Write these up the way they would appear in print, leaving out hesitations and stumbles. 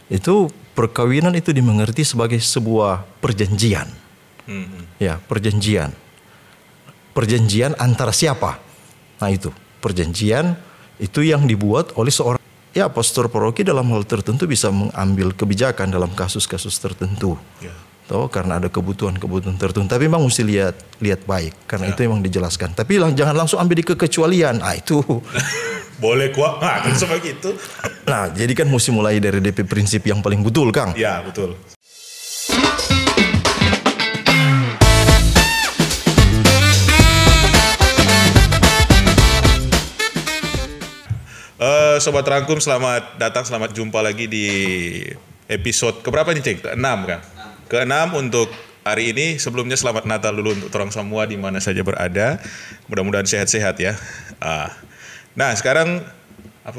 Itu perkawinan itu dimengerti sebagai sebuah perjanjian. Ya, perjanjian. Perjanjian antara siapa? Nah itu, perjanjian itu yang dibuat oleh seorang, ya pastor paroki dalam hal tertentu bisa mengambil kebijakan dalam kasus-kasus tertentu. Tahu, karena ada kebutuhan-kebutuhan tertentu. Tapi memang mesti lihat baik, karena itu memang dijelaskan. Tapi jangan langsung ambil di kekecualian. Ah itu. Boleh kuat, kan seperti itu. Nah, jadi kan mesti mulai dari DP prinsip yang paling betul, Kang. Ya, betul. Sobat Rangkum, selamat datang, selamat jumpa lagi di episode keberapa nih, Ceng? Ke-6 kan? Ke-6 untuk hari ini. Sebelumnya selamat Natal dulu untuk orang semua di mana saja berada. Mudah-mudahan sehat-sehat ya. Nah, sekarang apa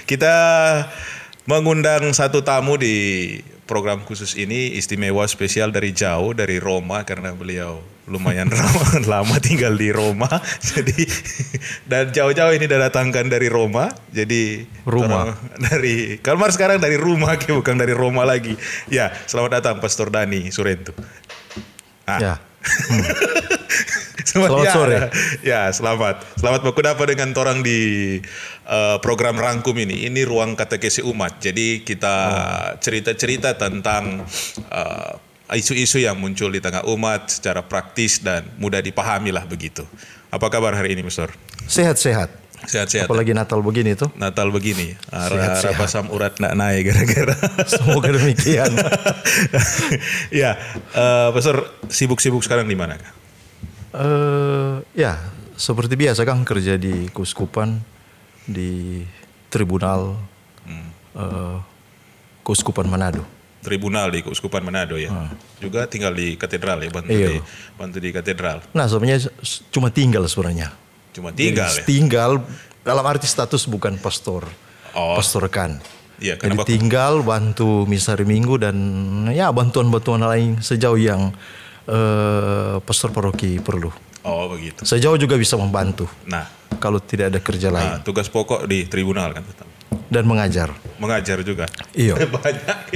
kita mengundang satu tamu di program khusus ini, istimewa spesial dari jauh, dari Roma, karena beliau lumayan lama tinggal di Roma. Jadi dan jauh-jauh ini datangkan dari Roma. Jadi dari Kalmar sekarang dari rumah, bukan dari Roma lagi. Ya, selamat datang Pastor Dani Surento. Ya. Selamat sore. Ya, selamat berkumpul dengan orang di program Rangkum ini. Ini ruang katekesi umat. Jadi kita cerita-cerita tentang isu-isu yang muncul di tengah umat secara praktis dan mudah dipahami lah begitu. Apa kabar hari ini, Pastor? Sehat-sehat. Sehat-sehat. Apalagi Natal begini tuh. Natal begini. Rapasam urat nak naik gara-gara. Semoga demikian. Ya, Pastor sibuk-sibuk sekarang di mana? Ya, seperti biasa Kang, kerja di Keuskupan, di Tribunal Keuskupan Manado. Tribunal di Keuskupan Manado ya. Juga tinggal di katedral ya, bantu di katedral. Nah, sebenarnya cuma tinggal sebenarnya. Cuma tinggal. Jadi, ya. Tinggal dalam arti status bukan pastor. Pastorkan. Iya, jadi tinggal bantu misa hari Minggu dan ya bantuan-bantuan lain sejauh yang pastor paroki perlu. Oh, begitu. Sejauh juga bisa membantu. Nah, kalau tidak ada kerja lain. Tugas pokok di tribunal kan tetap. Dan mengajar. Mengajar juga. Iya. Banyak.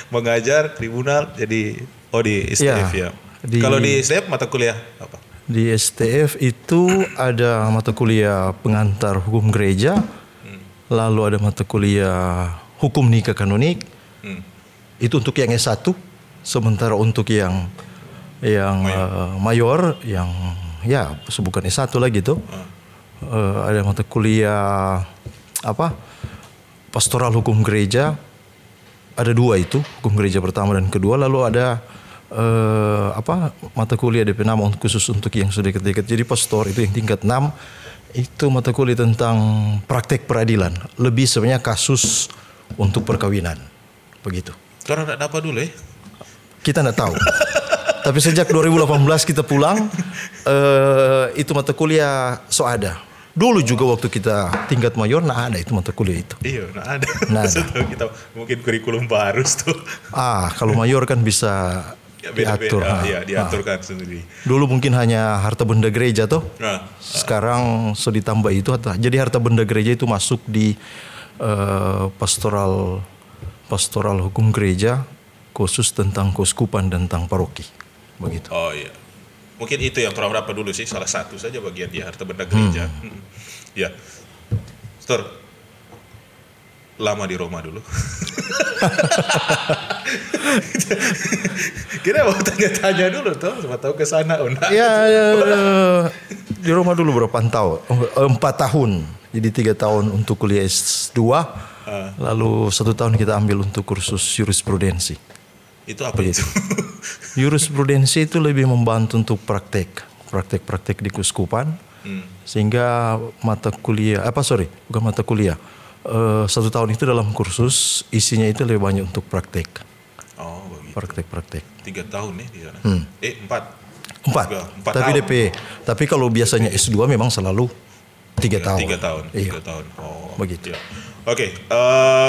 Mengajar, tribunal, jadi di STF ya. Kalau di STF mata kuliah apa? Di STF itu ada mata kuliah pengantar hukum gereja, lalu ada mata kuliah hukum nikah kanonik. Itu untuk yang S1, sementara untuk yang mayor, yang ya bukan S1 lagi tuh. Ada mata kuliah pastoral hukum gereja, ada 2 itu, hukum gereja pertama dan kedua, lalu ada mata kuliah DP nama khusus untuk yang sudah dekat-dekat. Jadi pastor itu yang tingkat 6, itu mata kuliah tentang praktek peradilan, lebih sebenarnya kasus untuk perkawinan, begitu. Karena tidak dapat dulu ya? Kita tidak tahu. Tapi sejak 2018 kita pulang, itu mata kuliah ada. Dulu juga waktu kita tingkat mayor, ada itu mata kuliah itu. Iya, ada. Ada. Kita mungkin kurikulum baru tuh. Kalau mayor kan bisa diatur. Diaturkan sendiri. Dulu mungkin hanya harta benda gereja tuh. Sekarang sudah ditambah itu. Jadi harta benda gereja itu masuk di pastoral hukum gereja, khusus tentang keuskupan dan tentang paroki. Begitu. Oh iya. Mungkin itu yang kurang berapa dulu sih, salah satu saja bagian di harta benda gereja. Ya, Pastor, lama di Roma dulu. Kita mau tanya-tanya dulu tuh, siapa tahu ke sana. Di Roma dulu berapa tahun? 4 tahun. Jadi 3 tahun untuk kuliah S2, lalu 1 tahun kita ambil untuk kursus jurisprudensi. Itu apa itu? Jurisprudensi itu lebih membantu untuk praktek di keuskupan, sehingga mata kuliah, bukan mata kuliah, 1 tahun itu dalam kursus isinya itu lebih banyak untuk praktek. Oh, begitu. Praktek. 3 tahun nih di sana. 4. Tapi kalau biasanya S2 memang selalu 3 tahun. 3 tahun. Iya. 3 tahun. Oh, begitu. iya. Oke,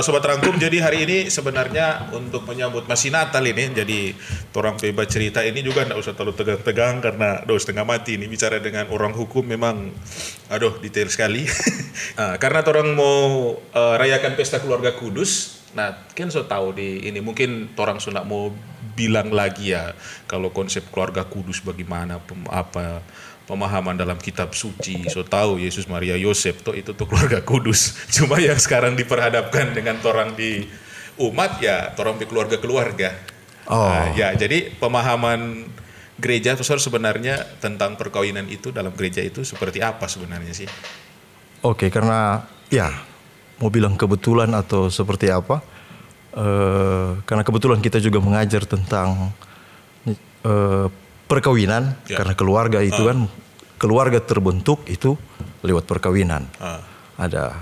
Sobat Rangkum, jadi hari ini sebenarnya untuk menyambut masih Natal ini, jadi orang bebas cerita ini juga enggak usah terlalu tegang-tegang karena setengah mati ini bicara dengan orang hukum memang detail sekali. Karena orang mau rayakan pesta keluarga kudus. Nah, kan so tahu di ini mungkin orang sudah mau bilang lagi ya kalau konsep keluarga kudus bagaimana pemahaman dalam kitab suci. So tahu Yesus, Maria, Yosef itu tuh keluarga kudus. Cuma yang sekarang diperhadapkan dengan orang di umat ya orang di keluarga-keluarga. Ya, jadi pemahaman gereja Pastor sebenarnya tentang perkawinan itu dalam gereja itu seperti apa sebenarnya sih? Oke, karena ya mau bilang kebetulan atau seperti apa? Karena kebetulan kita juga mengajar tentang perkawinan, karena keluarga itu kan keluarga terbentuk itu lewat perkawinan. Ada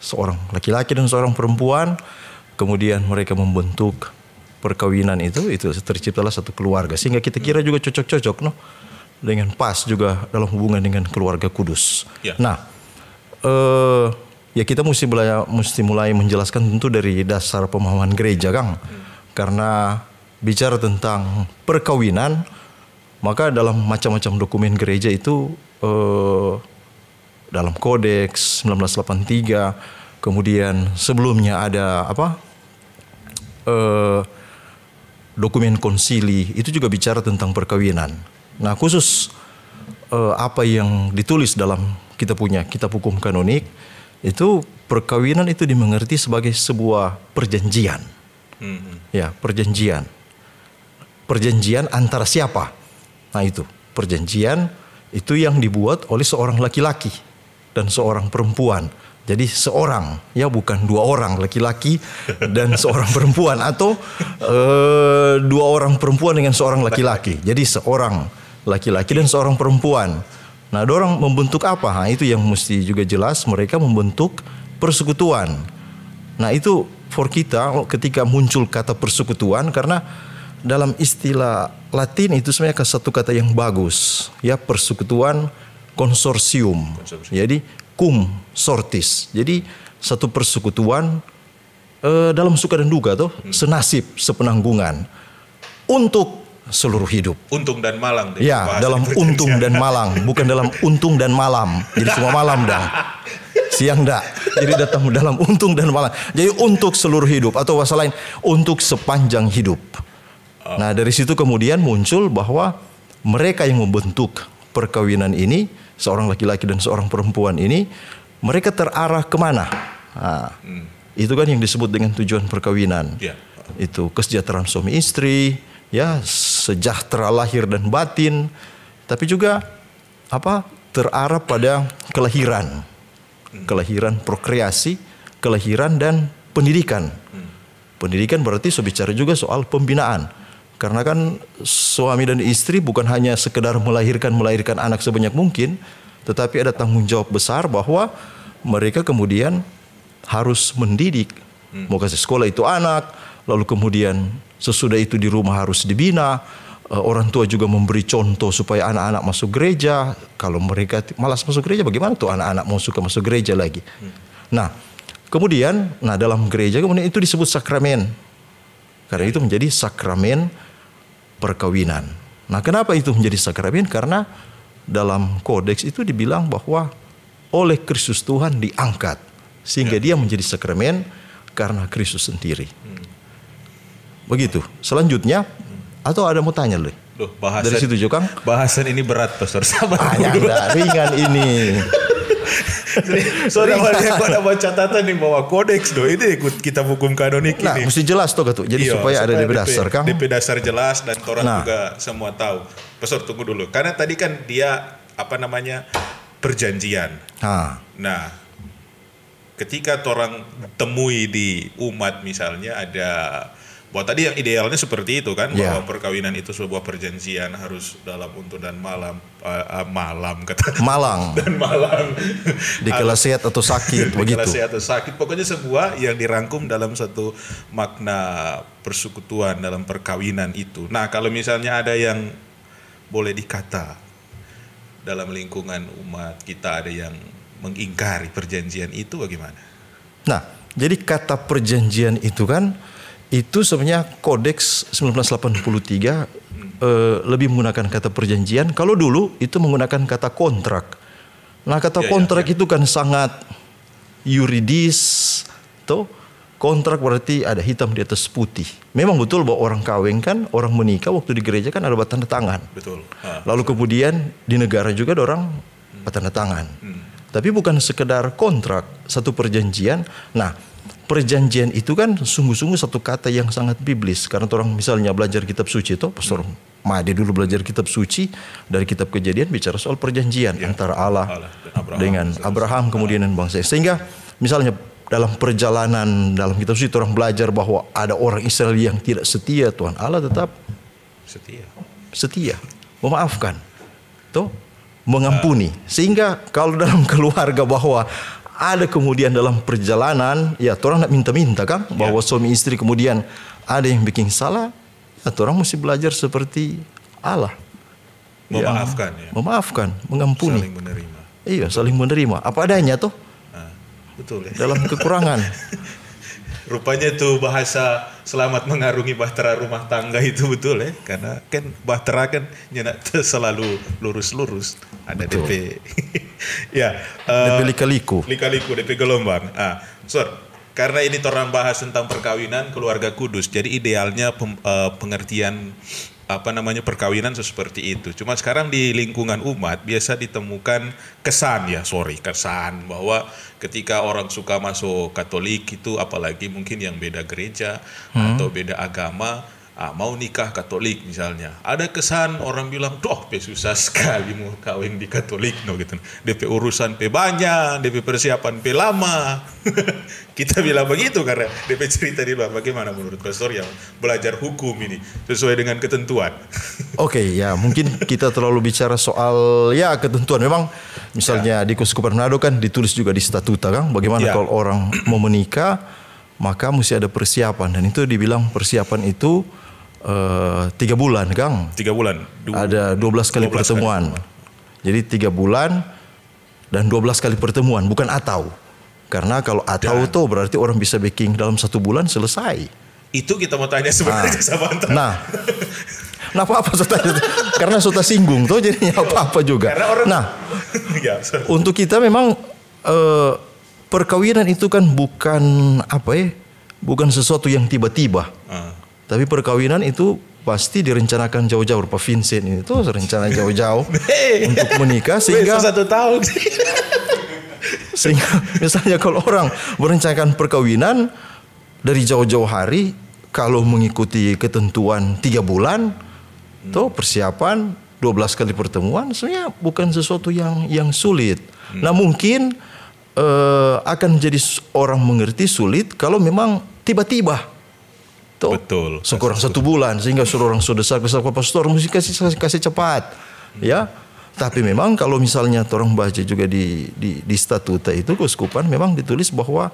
seorang laki-laki dan seorang perempuan, kemudian mereka membentuk perkawinan itu terciptalah satu keluarga, sehingga kita kira juga cocok-cocok dengan pas juga dalam hubungan dengan keluarga kudus. Nah, ya kita mesti mulai menjelaskan tentu dari dasar pemahaman gereja, Kang. Karena bicara tentang perkawinan, maka dalam macam-macam dokumen gereja itu dalam Kodeks 1983, kemudian sebelumnya ada dokumen konsili itu juga bicara tentang perkawinan. Nah, khusus apa yang ditulis dalam kitab hukum kanonik itu perkawinan itu dimengerti sebagai sebuah perjanjian. Ya, perjanjian. Perjanjian antara siapa? Nah, itu perjanjian itu yang dibuat oleh seorang laki-laki dan seorang perempuan. Jadi seorang, ya bukan 2 orang laki-laki dan seorang perempuan, atau 2 orang perempuan dengan seorang laki-laki. Jadi seorang laki-laki dan seorang perempuan. Nah, dorang membentuk apa? Nah, itu yang mesti juga jelas, mereka membentuk persekutuan. Nah, itu for kita ketika muncul kata persekutuan, karena dalam istilah Latin itu sebenarnya satu kata yang bagus, ya, persekutuan konsorsium. Jadi cum sortis. Jadi satu persekutuan dalam suka dan duka senasib, sepenanggungan untuk seluruh hidup. Untung dan malang. Ya, dalam untung dan malang, bukan dalam untung dan malam. Jadi cuma malam dah. Siang dah. Jadi datang dalam untung dan malam. Jadi untuk seluruh hidup, atau bahasa lain untuk sepanjang hidup. Nah, dari situ kemudian muncul bahwa mereka yang membentuk perkawinan ini, seorang laki-laki dan seorang perempuan ini, mereka terarah kemana? Nah, itu kan yang disebut dengan tujuan perkawinan. Itu kesejahteraan suami istri, ya, sejahtera lahir dan batin, tapi juga terarah pada kelahiran, kelahiran prokreasi, kelahiran dan pendidikan. Pendidikan berarti bicara juga soal pembinaan. Karena kan suami dan istri bukan hanya sekedar melahirkan anak sebanyak mungkin, tetapi ada tanggung jawab besar bahwa mereka kemudian harus mendidik, mau kasih sekolah itu anak, lalu kemudian sesudah itu di rumah harus dibina, orang tua juga memberi contoh supaya anak-anak masuk gereja. Kalau mereka malas masuk gereja, bagaimana tuh anak-anak mau suka masuk gereja lagi? Nah, kemudian dalam gereja kemudian itu disebut sakramen. Karena itu menjadi sakramen perkawinan. Nah, kenapa itu menjadi sakramen? Karena dalam kodeks itu dibilang bahwa oleh Kristus Tuhan diangkat, sehingga dia menjadi sakramen karena Kristus sendiri. Begitu. Selanjutnya, atau ada mau tanya loh? Dari situ juga, Kang? Bahasan ini berat, Pastor. Sabar dulu. Ringan ini. Soalnya aku ada baca catatan nih bahwa kodeks itu ikut kitab hukum kanonik ini. Nah, mesti jelas tuh. Jadi supaya ada DP dasar, Kang. DP dasar jelas dan orang juga semua tahu. Pastor, tunggu dulu. Karena tadi kan dia perjanjian. Nah, ketika orang temui di umat misalnya ada bahwa tadi yang idealnya seperti itu kan, bahwa perkawinan itu sebuah perjanjian harus dalam untung dan malam dan malang di kala sehat atau sakit begitu. Kala sehat atau sakit, pokoknya sebuah yang dirangkum dalam satu makna persekutuan dalam perkawinan itu. Nah, kalau misalnya ada yang boleh dikata dalam lingkungan umat kita ada yang mengingkari perjanjian itu bagaimana? Nah, jadi kata perjanjian itu kan, itu sebenarnya Kodeks 1983 lebih menggunakan kata perjanjian. Kalau dulu itu menggunakan kata kontrak. Nah, kata kontrak itu kan sangat yuridis, toh. Kontrak berarti ada hitam di atas putih. Memang betul bahwa orang kawin kan, orang menikah waktu di gereja kan ada tanda tangan. Betul. Lalu kemudian di negara juga ada orang tanda tangan. Tapi bukan sekedar kontrak, satu perjanjian. Nah, perjanjian itu kan sungguh-sungguh satu kata yang sangat biblis. Karena orang misalnya belajar kitab suci itu, Pastor Made dulu belajar kitab suci, dari kitab Kejadian bicara soal perjanjian antara Allah dengan Abraham kemudian dan bangsa. Sehingga misalnya dalam perjalanan dalam kitab suci orang belajar bahwa ada orang Israel yang tidak setia, Tuhan Allah tetap setia, memaafkan, toh, mengampuni. Sehingga kalau dalam keluarga bahwa ada kemudian dalam perjalanan, ya orang nak minta-minta kan, bahwa suami istri kemudian ada yang bikin salah, ya orang mesti belajar seperti Allah, memaafkan, memaafkan, mengampuni, saling menerima. Iya, saling menerima apa adanya toh. Betul ya. Dalam kekurangan. Rupanya tuh bahasa selamat mengarungi bahtera rumah tangga itu betul ya. Karena kan bahtera kan nyenak selalu lurus-lurus. Ada betul. DP. Ya. DP lika-liku. Lika-liku, DP gelombang. Karena ini orang bahas tentang perkawinan keluarga kudus. Jadi idealnya pengertian perkawinan seperti itu. Cuma sekarang di lingkungan umat biasa ditemukan kesan bahwa ketika orang suka masuk Katolik itu, apalagi mungkin yang beda gereja atau beda agama, mau nikah Katolik misalnya, ada kesan orang bilang, susah sekali mau kawin di Katolik, gitu. DP urusan banyak, DP persiapan lama. Kita bilang begitu karena DP cerita di luar. Bagaimana menurut Pastor yang belajar hukum ini sesuai dengan ketentuan? Oke, ya mungkin kita terlalu bicara soal ketentuan. Memang misalnya di Keuskupan Manado kan ditulis juga di statuta kan, bagaimana kalau orang mau menikah maka mesti ada persiapan, dan itu dibilang persiapan itu 3 bulan, Kang. 3 bulan. Ada 12 kali pertemuan. Jadi 3 bulan dan 12 kali pertemuan, bukan atau. Karena kalau atau itu berarti orang bisa baking dalam 1 bulan selesai. Itu kita mau tanya sebenarnya sama Anton. Nah, apa-apa karena sudah singgung tuh jadinya apa-apa juga. Untuk kita memang perkawinan itu kan bukan bukan sesuatu yang tiba-tiba. Tapi perkawinan itu pasti direncanakan jauh-jauh. Pak Vincent itu rencana jauh-jauh untuk menikah sehingga 1 tahun. Sehingga misalnya kalau orang merencanakan perkawinan dari jauh-jauh hari, kalau mengikuti ketentuan 3 bulan, tuh persiapan 12 kali pertemuan, sebenarnya bukan sesuatu yang sulit. Nah mungkin akan jadi orang mengerti sulit kalau memang tiba-tiba. Betul. Sekurang 1 bulan sehingga suruh orang sudah pastor mesti kasih cepat, ya. Tapi memang kalau misalnya orang baca juga di statuta itu keuskupan memang ditulis bahwa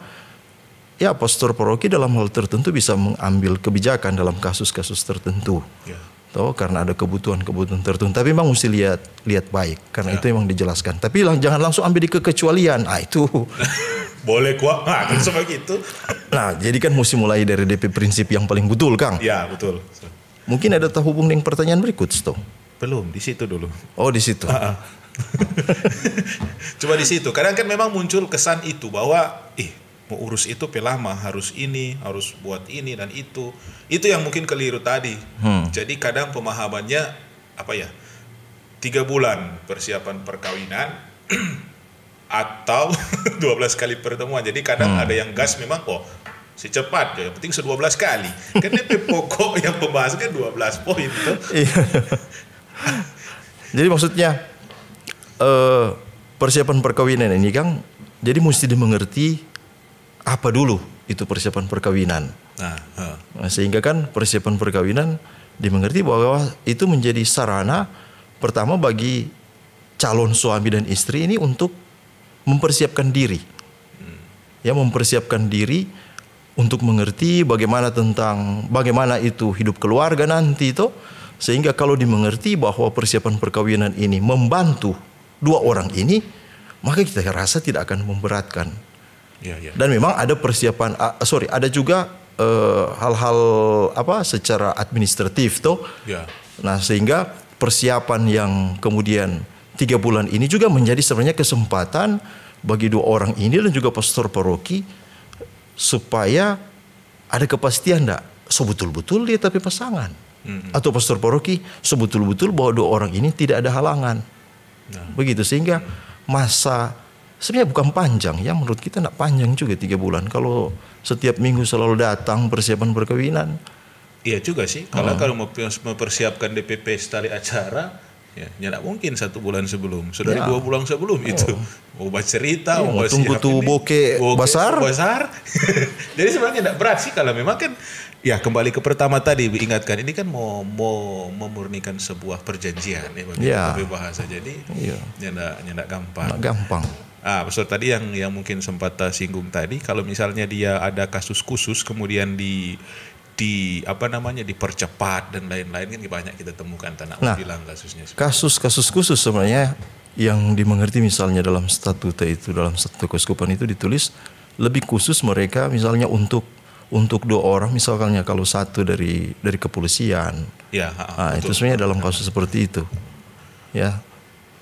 pastor paroki dalam hal tertentu bisa mengambil kebijakan dalam kasus-kasus tertentu. Karena ada kebutuhan-kebutuhan tertentu. Tapi memang mesti lihat baik karena itu memang dijelaskan. Tapi jangan langsung ambil di kekecualian. Itu boleh kuat, kan sebegitu. Nah, jadi kan mesti mulai dari DP prinsip yang paling betul, Kang. Ya, betul. Mungkin ada terhubung dengan pertanyaan berikut, Sto. Belum, di situ dulu. Oh, di situ. Coba di situ. Kadang kan memang muncul kesan itu bahwa mau urus itu lama, harus ini, harus buat ini dan itu. Itu yang mungkin keliru tadi. Jadi kadang pemahamannya 3 bulan persiapan perkawinan atau 12 kali pertemuan. Jadi kadang ada yang gas memang secepat, yang penting 12 kali. Kan DP pokok yang pembahasan kan 12 poin tuh. Jadi maksudnya persiapan perkawinan ini, Kang, jadi mesti dimengerti apa dulu itu persiapan perkawinan. Sehingga kan persiapan perkawinan dimengerti bahwa itu menjadi sarana pertama bagi calon suami dan istri ini untuk mempersiapkan diri. Mempersiapkan diri untuk mengerti bagaimana itu hidup keluarga nanti itu. Sehingga kalau dimengerti bahwa persiapan perkawinan ini membantu 2 orang ini, maka kita rasa tidak akan memberatkan. Ya, ya. Dan memang ada persiapan, ada juga hal-hal secara administratif toh. Ya. Nah, sehingga persiapan yang kemudian 3 bulan ini juga menjadi sebenarnya kesempatan bagi 2 orang ini dan juga pastor paroki supaya ada kepastian enggak sebetul-betul dia tapi pasangan. Atau pastor paroki sebetul-betul bahwa 2 orang ini tidak ada halangan. Begitu, sehingga masa sebenarnya bukan panjang ya, menurut kita tidak panjang juga 3 bulan kalau setiap minggu selalu datang persiapan perkawinan. Iya juga sih, kalau mau mempersiapkan DPP tali acara, ya tidak mungkin 1 bulan sebelum, sudah 2 bulan sebelum itu mau baca cerita, mau tunggu tuh bokeh besar. Jadi sebenarnya tidak berat sih kalau memang kan, ya kembali ke pertama tadi ingatkan, ini kan mau memurnikan sebuah perjanjian ya bagi bahasa, jadi tidak gampang. Nggak gampang. Pastor tadi yang mungkin sempat singgung tadi, kalau misalnya dia ada kasus khusus kemudian dipercepat dan lain-lain, kan banyak kita temukan bilang kasusnya. Kasus-kasus khusus sebenarnya yang dimengerti misalnya dalam statuta itu, dalam statuta keuskupan itu ditulis lebih khusus mereka misalnya untuk 2 orang, misalnya kalau 1 dari kepolisian. Ya, itu sebenarnya dalam kasus seperti itu. Ya.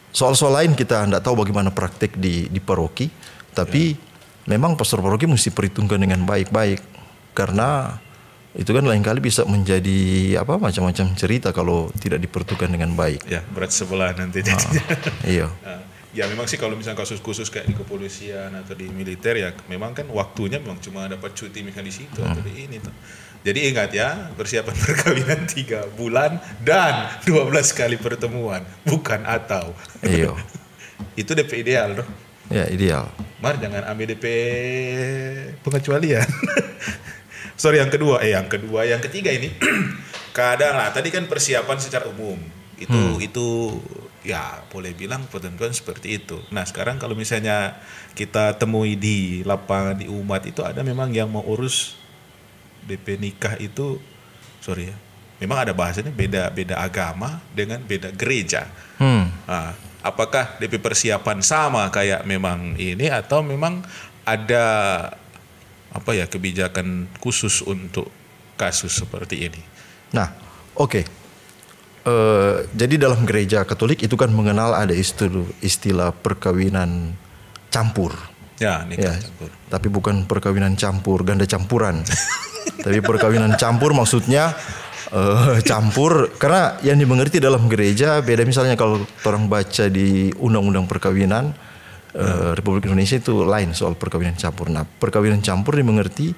Soal-soal lain kita tidak tahu bagaimana praktek di paroki, tapi memang pastor paroki mesti perhitungkan dengan baik-baik, karena itu kan lain kali bisa menjadi macam-macam cerita kalau tidak diperhitungkan dengan baik. Ya, berat sebelah nanti. Iya. Ya memang sih kalau misalnya kasus khusus kayak di kepolisian atau di militer, ya memang kan waktunya memang cuma dapat cuti misalnya di situ atau di ini tuh. Jadi ingat ya, persiapan perkawinan 3 bulan dan 12 kali pertemuan, bukan atau. Iya. Itu DP ideal, dong. Ya, ideal. Mar, jangan ambil DP pengecualian. Sorry, yang ketiga ini. Kadang lah, tadi kan persiapan secara umum. Itu ya boleh bilang ketentuan seperti itu. Nah, sekarang kalau misalnya kita temui di lapangan, di umat itu ada memang yang mau urus DP nikah itu, memang ada bahasanya beda agama dengan beda gereja. Nah, apakah DP persiapan sama kayak memang ini, atau memang ada kebijakan khusus untuk kasus seperti ini? Nah, oke. Jadi dalam gereja Katolik itu kan mengenal ada istilah perkawinan campur. Ya, nikah campur. Tapi bukan perkawinan campur, ganda campuran. Tapi perkawinan campur maksudnya campur, karena yang dimengerti dalam gereja beda. Misalnya kalau orang baca di Undang-Undang Perkawinan Republik Indonesia itu lain soal perkawinan campur. Nah, perkawinan campur dimengerti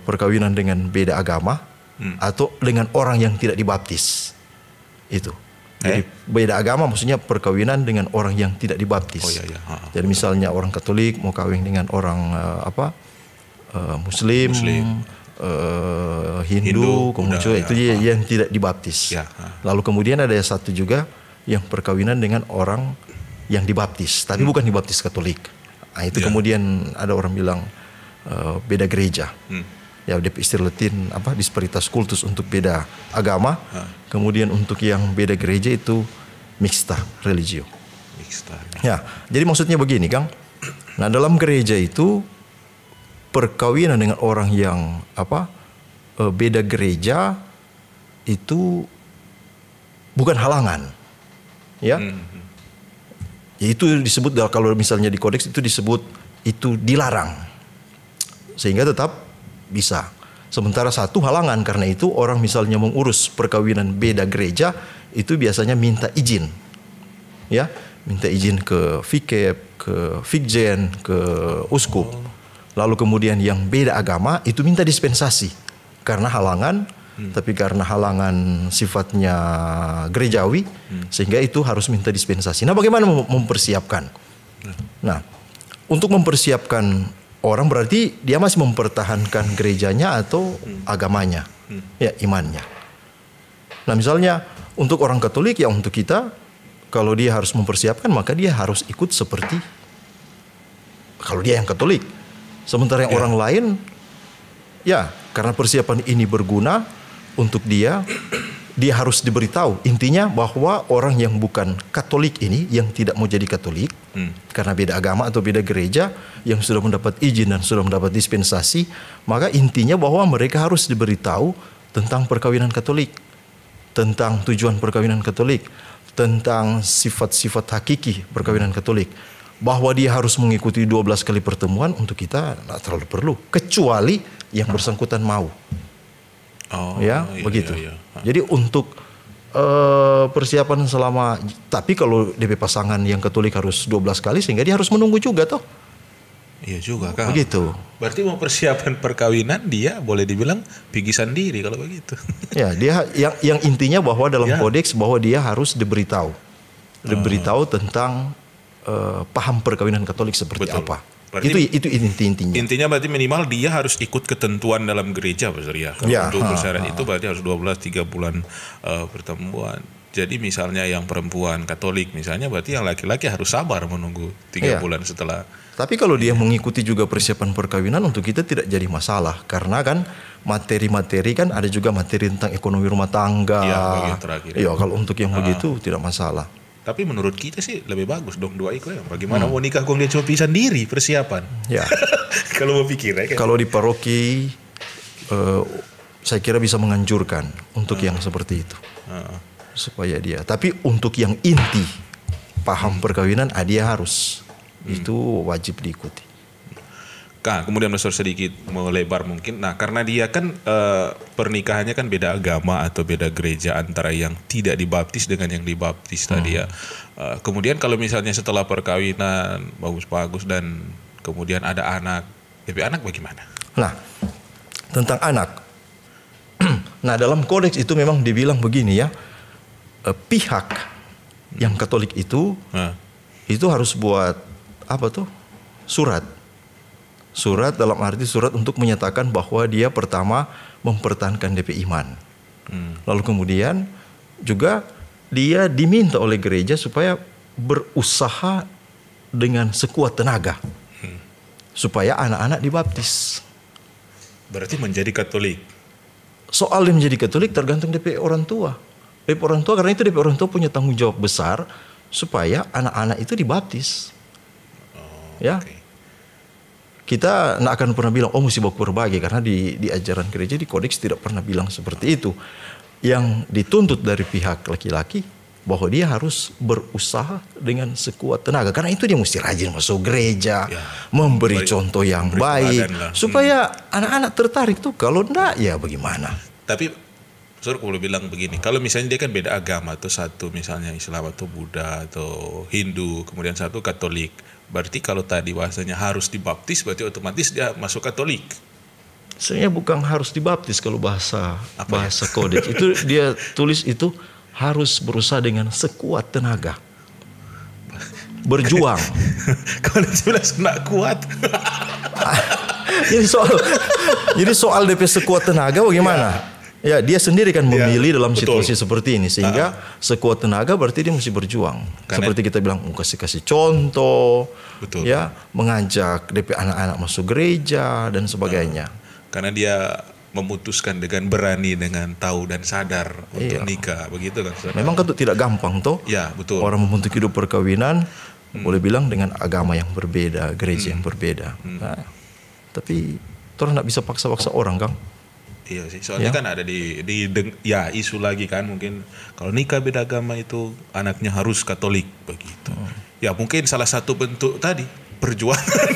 perkawinan dengan beda agama atau dengan orang yang tidak dibaptis. Itu. Jadi beda agama maksudnya perkawinan dengan orang yang tidak dibaptis. Jadi misalnya orang Katolik mau kawin dengan orang Muslim. Hindu, Konghucu, itu yang tidak dibaptis. Lalu kemudian ada satu juga yang perkawinan dengan orang yang dibaptis, tapi bukan dibaptis Katolik. Nah, itu kemudian ada orang bilang beda gereja. Ya, istilah Latin disparitas kultus untuk beda agama. Kemudian untuk yang beda gereja itu mixta religio. Ya, jadi maksudnya begini, Kang. Nah, dalam gereja itu perkawinan dengan orang yang beda gereja itu bukan halangan, ya. Itu disebut kalau misalnya di kodeks itu disebut itu dilarang, sehingga tetap bisa. Sementara satu halangan, karena itu orang misalnya mengurus perkawinan beda gereja itu biasanya minta izin, ya, minta izin ke fikep, ke fikjen, ke uskup. Lalu kemudian yang beda agama itu minta dispensasi karena halangan, tapi karena halangan sifatnya gerejawi, sehingga itu harus minta dispensasi. Nah, bagaimana mempersiapkan? Nah, untuk mempersiapkan orang berarti dia masih mempertahankan gerejanya atau agamanya, ya, imannya. Nah, misalnya untuk orang Katolik, ya untuk kita, kalau dia harus mempersiapkan maka dia harus ikut seperti kalau dia yang Katolik. Sementara yang orang lain, ya karena persiapan ini berguna untuk dia, dia harus diberitahu. Intinya bahwa orang yang bukan Katolik ini, yang tidak mau jadi Katolik, karena beda agama atau beda gereja, yang sudah mendapat izin dan sudah mendapat dispensasi, maka intinya bahwa mereka harus diberitahu tentang perkawinan Katolik, tentang tujuan perkawinan Katolik, tentang sifat-sifat hakiki perkawinan Katolik. Bahwa dia harus mengikuti 12 kali pertemuan, untuk kita tidak terlalu perlu. Kecuali yang bersangkutan mau. Iya, begitu. Iya. Jadi untuk persiapan selama, tapi kalau DP pasangan yang Katolik harus 12 kali, sehingga dia harus menunggu juga toh. Iya juga kan. Begitu. Berarti mau persiapan perkawinan dia boleh dibilang pergi sendiri kalau begitu. Ya, dia yang intinya bahwa dalam kodeks bahwa dia harus diberitahu tentang paham perkawinan Katolik seperti apa. Berarti, itu intinya. Intinya berarti minimal dia harus ikut ketentuan dalam gereja, Pastor ya. Kalau untuk bersyarat itu berarti harus 3 bulan pertemuan. Jadi misalnya yang perempuan Katolik misalnya, berarti yang laki-laki harus sabar menunggu 3 bulan setelah. Tapi kalau dia mengikuti juga persiapan perkawinan, untuk kita tidak jadi masalah. Karena kan materi-materi kan ada juga materi tentang ekonomi rumah tangga. Iya, bagian terakhir. Iya, kalau untuk yang begitu tidak masalah. Tapi menurut kita sih lebih bagus dong dua ikut. Bagaimana mau nikah kok dia cuma pisah sendiri persiapan. Ya. Kalau mau pikir ya. Kalau di paroki saya kira bisa menganjurkan untuk yang seperti itu. Supaya dia. Tapi untuk yang inti paham perkawinan, dia harus. Itu wajib diikuti. Nah, kemudian Pastor sedikit melebar mungkin. Nah, karena dia kan pernikahannya kan beda agama atau beda gereja antara yang tidak dibaptis dengan yang dibaptis tadi ya. Kemudian kalau misalnya setelah perkawinan bagus-bagus dan kemudian ada anak, anak bagaimana? Nah, tentang anak. Nah, dalam kodeks itu memang dibilang begini ya. Pihak yang Katolik itu harus buat apa tuh? Surat dalam arti surat untuk menyatakan bahwa dia pertama mempertahankan DP iman. Lalu kemudian juga dia diminta oleh gereja supaya berusaha dengan sekuat tenaga. Supaya anak-anak dibaptis. Berarti menjadi Katolik. Soal menjadi Katolik tergantung DP orang tua. DP orang tua, karena itu DP orang tua punya tanggung jawab besar supaya anak-anak itu dibaptis. Okay. Kita tidak akan pernah bilang, mesti bawa berbagi, karena di ajaran gereja, di kodeks tidak pernah bilang seperti itu. Yang dituntut dari pihak laki-laki bahwa dia harus berusaha dengan sekuat tenaga, karena itu dia mesti rajin masuk gereja, memberi contoh yang baik, supaya anak-anak tertarik tuh. Kalau enggak, ya bagaimana? Tapi Saudara boleh bilang begini, kalau misalnya dia kan beda agama, atau satu misalnya Islam atau Buddha atau Hindu, kemudian satu Katolik, berarti kalau tadi bahasanya harus dibaptis, berarti otomatis dia masuk Katolik. Sebenarnya bukan harus dibaptis kalau bahasa kodeks itu dia tulis itu harus berusaha dengan sekuat tenaga, berjuang. Kalau jelas nak kuat. Jadi soal DP sekuat tenaga bagaimana? Ya, dia sendiri kan memilih dalam situasi seperti ini, sehingga sekuat tenaga berarti dia mesti berjuang. Karena seperti kita bilang, kasih contoh, ya, mengajak DP anak-anak masuk gereja dan sebagainya. Karena dia memutuskan dengan berani, dengan tahu dan sadar untuk nikah, begitu kan? Memang kan itu tidak gampang toh. Ya, betul. Orang membentuk hidup perkawinan, boleh bilang dengan agama yang berbeda, gereja yang berbeda. Nah, tapi orang tidak bisa paksa-paksa orang, Kang. Iya sih, soalnya kan ada isu lagi kan, mungkin kalau nikah beda agama itu anaknya harus Katolik begitu. Ya mungkin salah satu bentuk tadi perjuangan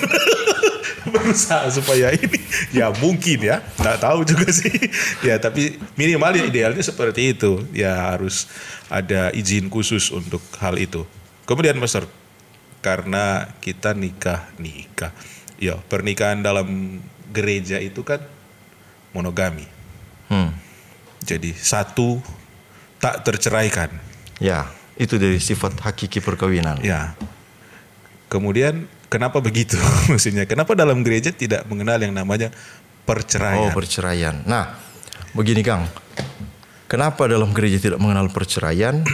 berusaha supaya ini, ya mungkin ya, nggak tahu juga sih. Ya tapi minimal ya idealnya seperti itu, ya harus ada izin khusus untuk hal itu. Kemudian Pastor, karena kita nikah, ya pernikahan dalam gereja itu kan monogami. Jadi satu tak terceraikan. Ya, itu dari sifat hakiki perkawinan. Ya. Kemudian kenapa begitu? Maksudnya kenapa dalam gereja tidak mengenal yang namanya perceraian? Perceraian. Nah, begini Kang. Kenapa dalam gereja tidak mengenal perceraian?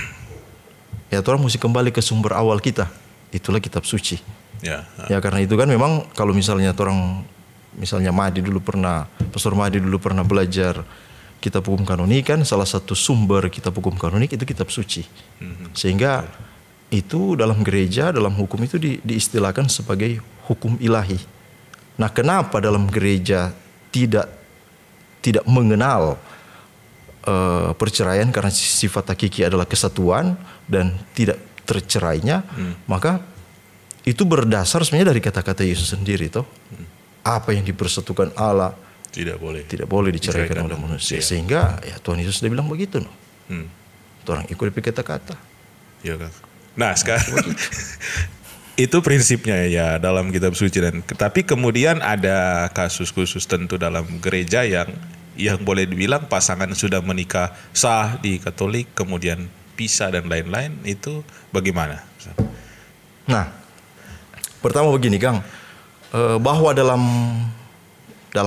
Ya, orang mesti kembali ke sumber awal kita. Itulah kitab suci. Ya, karena itu kan memang kalau misalnya orang, misalnya Pastor Madi dulu pernah belajar kitab hukum kanonik kan salah satu sumber kitab hukum kanonik itu kitab suci. Sehingga itu dalam gereja, dalam hukum itu diistilahkan sebagai hukum ilahi. Nah, kenapa dalam gereja tidak mengenal perceraian karena sifat hakiki adalah kesatuan dan tidak tercerainya, maka itu berdasar sebenarnya dari kata-kata Yesus sendiri toh. Apa yang dipersatukan Allah tidak boleh diceraikan oleh manusia. Sehingga ya Tuhan Yesus sudah bilang begitu no. Orang ikut kata-kata. Ya kan. Nah, sekarang itu prinsipnya ya dalam kitab suci, dan tapi kemudian ada kasus khusus tentu dalam gereja yang boleh dibilang pasangan sudah menikah sah di Katolik kemudian pisah dan lain-lain, itu bagaimana? Nah, pertama begini Kang, bahwa dalam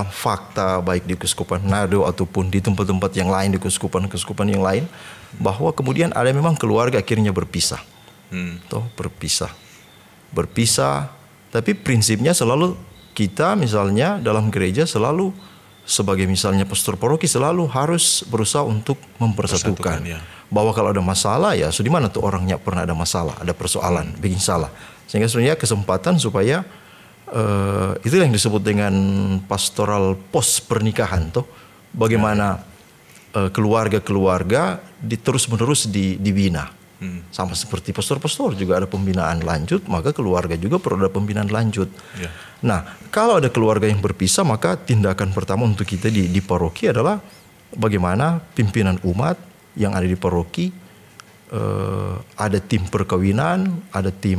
fakta baik di Keuskupan Manado ataupun di tempat-tempat yang lain, di keuskupan yang lain, bahwa kemudian ada memang keluarga akhirnya berpisah. Berpisah, tapi prinsipnya selalu kita misalnya dalam gereja selalu sebagai misalnya pastor paroki selalu harus berusaha untuk mempersatukan. Ya. Bahwa kalau ada masalah ya, di mana tuh orangnya pernah ada masalah, ada persoalan, bikin salah. Sehingga sebenarnya kesempatan supaya itu yang disebut dengan pastoral pos pernikahan tuh. Bagaimana keluarga-keluarga terus-menerus dibina. Sama seperti pastor-pastor juga ada pembinaan lanjut, maka keluarga juga perlu ada pembinaan lanjut. Yeah. Nah, kalau ada keluarga yang berpisah, maka tindakan pertama untuk kita di paroki adalah bagaimana pimpinan umat yang ada di paroki, ada tim perkawinan, ada tim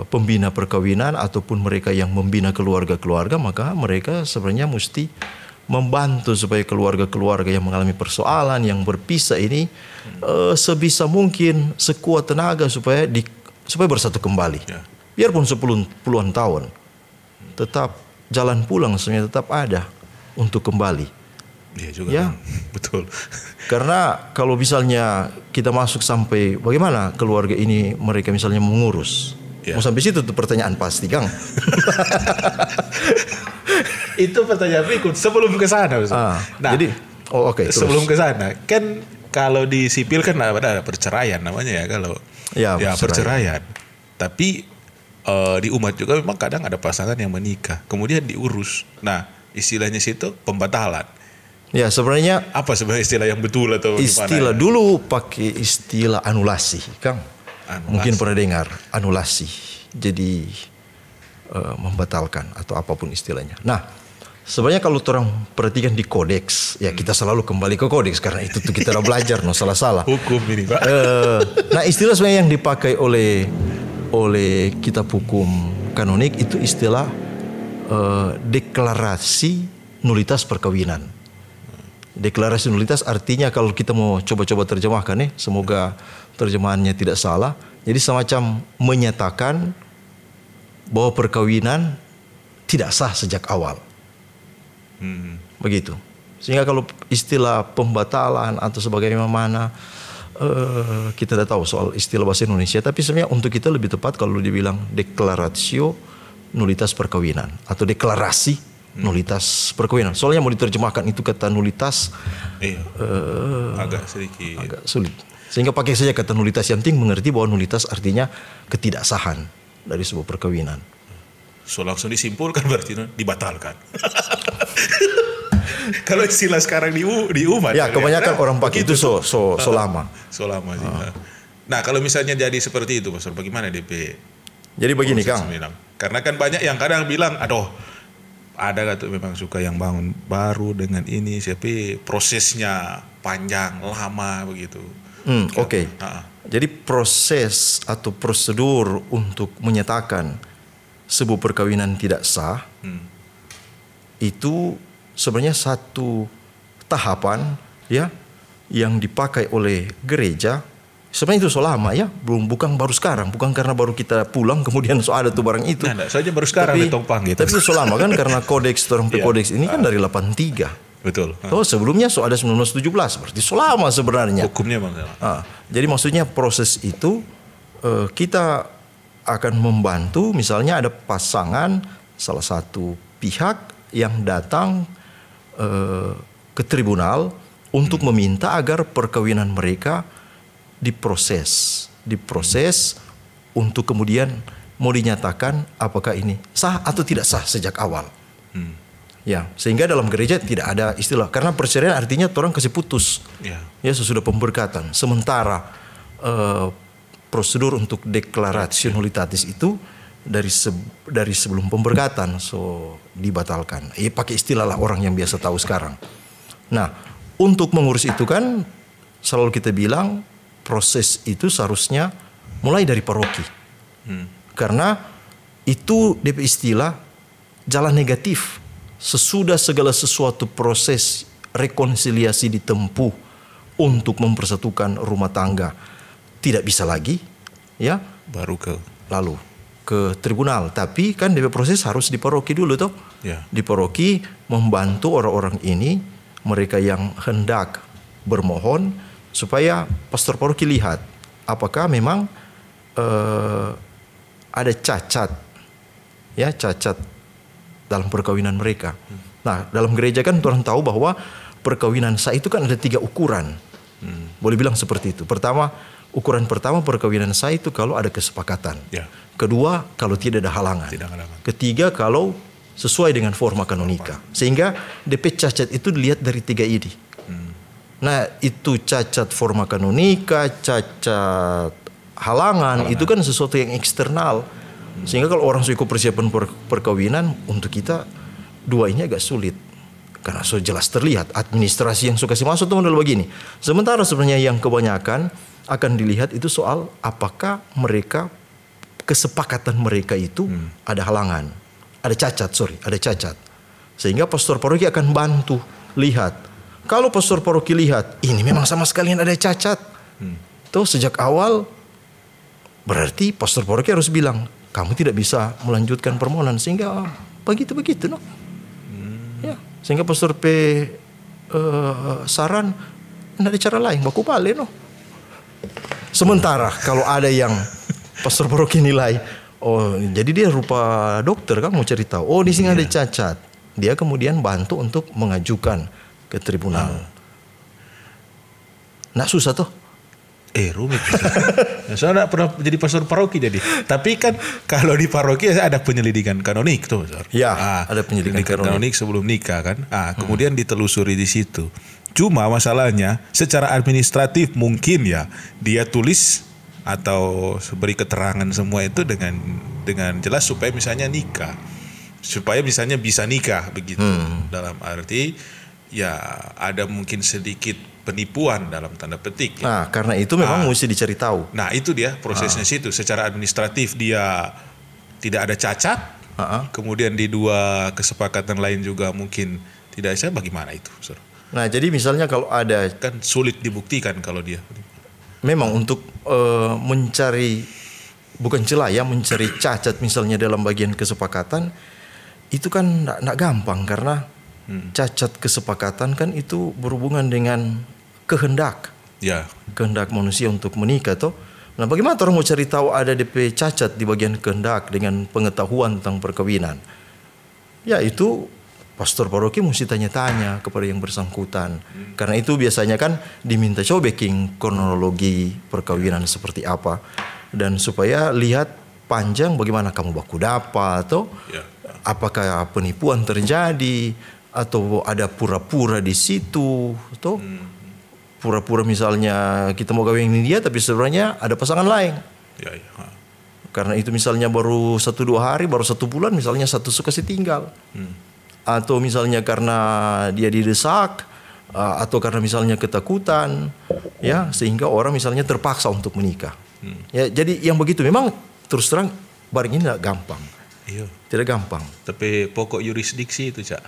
pembina perkawinan ataupun mereka yang membina keluarga-keluarga, maka mereka sebenarnya mesti membantu supaya keluarga-keluarga yang mengalami persoalan, yang berpisah ini sebisa mungkin sekuat tenaga supaya bersatu kembali. Ya. Biarpun puluhan tahun, tetap jalan pulang sebenarnya tetap ada untuk kembali. Iya juga. Ya, betul. Karena kalau misalnya kita masuk sampai bagaimana keluarga ini mereka misalnya mengurus, mau sampai situ tuh pertanyaan pasti Kang. Itu pertanyaan berikut sebelum ke sana. Nah, jadi sebelum ke sana kan kalau di sipil kan ada perceraian namanya ya, kalau perceraian. Tapi di umat juga memang kadang ada pasangan yang menikah kemudian diurus. Nah, istilahnya situ pembatalan. Ya, sebenarnya apa sebenarnya istilah yang betul atau istilah gimana? Dulu pakai istilah anulasi, Kang. Mungkin pernah dengar anulasi. Jadi membatalkan atau apapun istilahnya. Nah, sebenarnya kalau orang perhatikan di kodeks, ya kita selalu kembali ke kodeks karena itu tuh kita udah belajar, no salah-salah. Hukum ini, Pak. Nah, istilah sebenarnya yang dipakai oleh kitab hukum kanonik itu istilah deklarasi nulitas perkawinan. Deklarasi nulitas artinya kalau kita mau coba-coba terjemahkan nih, semoga terjemahannya tidak salah. Jadi semacam menyatakan bahwa perkawinan tidak sah sejak awal. Begitu. Sehingga kalau istilah pembatalan atau sebagaimana kita tidak tahu soal istilah bahasa Indonesia, tapi sebenarnya untuk kita lebih tepat kalau dibilang deklaratio nulitas perkawinan atau deklarasi nulitas perkawinan. Soalnya mau diterjemahkan itu kata nulitas agak sulit. Sehingga pakai saja kata nulitas, yang penting mengerti bahwa nulitas artinya ketidaksahan dari sebuah perkawinan. So langsung disimpulkan berarti dibatalkan. Kalau istilah sekarang di umat. Ya, kebanyakan orang pakai itu so lama. So lama sih. Nah, kalau misalnya jadi seperti itu, Pastor, bagaimana DP? Jadi begini, Kang. Karena kan banyak yang kadang bilang, aduh, ada gak tuh memang suka yang bangun baru dengan ini, tapi prosesnya panjang, lama begitu. Oke. Jadi proses atau prosedur untuk menyatakan sebuah perkawinan tidak sah itu sebenarnya satu tahapan ya yang dipakai oleh gereja. Sebenarnya itu so lama ya, bukan baru sekarang, bukan karena baru kita pulang kemudian so ada tuh barang itu. Nah, saja baru sekarang tapi itu so lama kan karena kodeks kodeks ini kan dari 83. Betul. Sebelumnya so ada 1917, berarti so lama sebenarnya. Hukumnya bang. Jadi maksudnya proses itu kita akan membantu, misalnya ada pasangan salah satu pihak yang datang ke tribunal untuk meminta agar perkawinan mereka diproses untuk kemudian mau dinyatakan apakah ini sah atau tidak sah sejak awal. Ya, sehingga dalam gereja tidak ada istilah, karena perceraian artinya orang kasih putus. Ya, sesudah pemberkatan. Sementara prosedur untuk deklarasi nullitatis itu dari sebelum pemberkatan dibatalkan. Pakai istilah lah orang yang biasa tahu sekarang. Nah, untuk mengurus itu kan selalu kita bilang proses itu seharusnya mulai dari paroki. Karena itu DP istilah jalan negatif. Sesudah segala sesuatu proses rekonsiliasi ditempuh untuk mempersatukan rumah tangga tidak bisa lagi, ya baru lalu ke tribunal. Tapi kan DP proses harus di paroki dulu toh. Di paroki membantu orang-orang ini, mereka yang hendak bermohon, supaya pastor paroki lihat apakah memang ada cacat dalam perkawinan mereka. Nah, dalam gereja kan orang tahu bahwa perkawinan sah itu kan ada 3 ukuran. Boleh bilang seperti itu. Ukuran pertama perkawinan sah itu kalau ada kesepakatan. Kedua, kalau tidak ada halangan. Ketiga, kalau sesuai dengan forma kanonika. Sehingga DP cacat itu dilihat dari 3 ini. Nah, itu cacat forma kanonika, cacat halangan, itu kan sesuatu yang eksternal. Sehingga kalau orang sudah ikut persiapan perkawinan, untuk kita 2 ini agak sulit. Karena so jelas terlihat administrasi yang suka kasih masuk itu model begini. Sementara sebenarnya yang kebanyakan akan dilihat itu soal apakah kesepakatan mereka itu ada halangan, ada cacat. Sehingga pastor paroki akan bantu lihat. Kalau pastor paroki lihat ini memang sama sekali ada cacat, tuh sejak awal berarti pastor paroki harus bilang kamu tidak bisa melanjutkan permohonan, sehingga begitu no. Ya, sehingga pastor saran tidak ada cara lain, baku balik no. Sementara kalau ada yang pastor paroki nilai, oh jadi dia rupa dokter kan mau cari tahu, oh di sini ada cacat, dia kemudian bantu untuk mengajukan ke tribunal. Nah susah tuh. Rumit. Saya tidak pernah jadi pastor paroki jadi. Tapi kan kalau di paroki ada penyelidikan kanonik tuh. Ya, ada penyelidikan kanonik sebelum nikah kan. Kemudian ditelusuri di situ. Cuma masalahnya secara administratif mungkin ya dia tulis atau beri keterangan semua itu dengan jelas supaya misalnya nikah. Supaya misalnya bisa nikah begitu. Dalam arti ya ada mungkin sedikit penipuan dalam tanda petik. Nah, karena itu memang mesti dicari tahu. Nah, itu dia prosesnya situ. Secara administratif dia tidak ada cacat. Kemudian di 2 kesepakatan lain juga mungkin tidak bisa. Bagaimana itu, Sur? Nah, jadi misalnya kalau ada kan sulit dibuktikan kalau dia. Memang untuk mencari bukan celah ya, mencari cacat misalnya dalam bagian kesepakatan itu kan tidak gampang karena cacat kesepakatan kan itu berhubungan dengan kehendak. Kehendak manusia untuk menikah toh. Nah, bagaimana orang mau cari tahu ada DP cacat di bagian kehendak dengan pengetahuan tentang perkawinan? Ya itu pastor paroki mesti tanya-tanya kepada yang bersangkutan. Karena itu biasanya kan diminta coba backing kronologi perkawinan seperti apa, dan supaya lihat panjang bagaimana kamu baku dapat atau apakah penipuan terjadi atau ada pura-pura di situ atau pura-pura misalnya kita mau kawin dia tapi sebenarnya ada pasangan lain. Karena itu misalnya baru 1-2 hari, baru 1 bulan misalnya satu suka tinggal. Atau misalnya karena dia didesak atau karena misalnya ketakutan ya, sehingga orang misalnya terpaksa untuk menikah. Ya, jadi yang begitu memang terus terang baring ini tidak gampang. Tidak gampang. Tapi pokok yurisdiksi itu, Cak.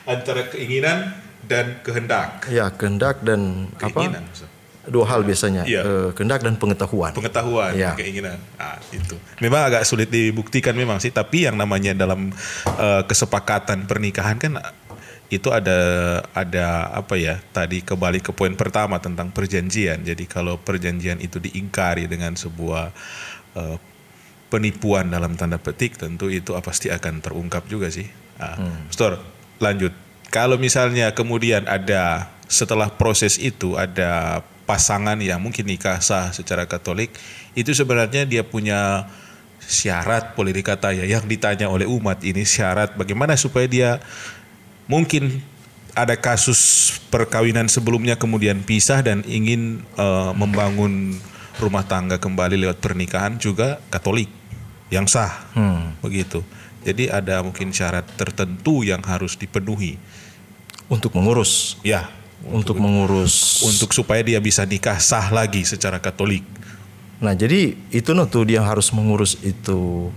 Antara keinginan dan kehendak. Ya, kehendak dan keinginan, apa? 2 hal biasanya, kehendak dan pengetahuan. Keinginan. Itu. Memang agak sulit dibuktikan memang sih, tapi yang namanya dalam kesepakatan pernikahan kan itu ada apa ya? Tadi kembali ke poin pertama tentang perjanjian. Jadi kalau perjanjian itu diingkari dengan sebuah penipuan dalam tanda petik, tentu itu pasti akan terungkap juga sih. Pastor, lanjut. Kalau misalnya kemudian ada setelah proses itu ada pasangan yang mungkin nikah sah secara Katolik, itu sebenarnya dia punya syarat, boleh dikata ya, yang ditanya oleh umat ini syarat bagaimana supaya dia mungkin ada kasus perkawinan sebelumnya kemudian pisah dan ingin membangun rumah tangga kembali lewat pernikahan juga Katolik yang sah, begitu. Jadi ada mungkin syarat tertentu yang harus dipenuhi untuk mengurus. Ya. Untuk mengurus. Untuk supaya dia bisa nikah sah lagi secara Katolik. Nah jadi itu tuh dia harus mengurus itu,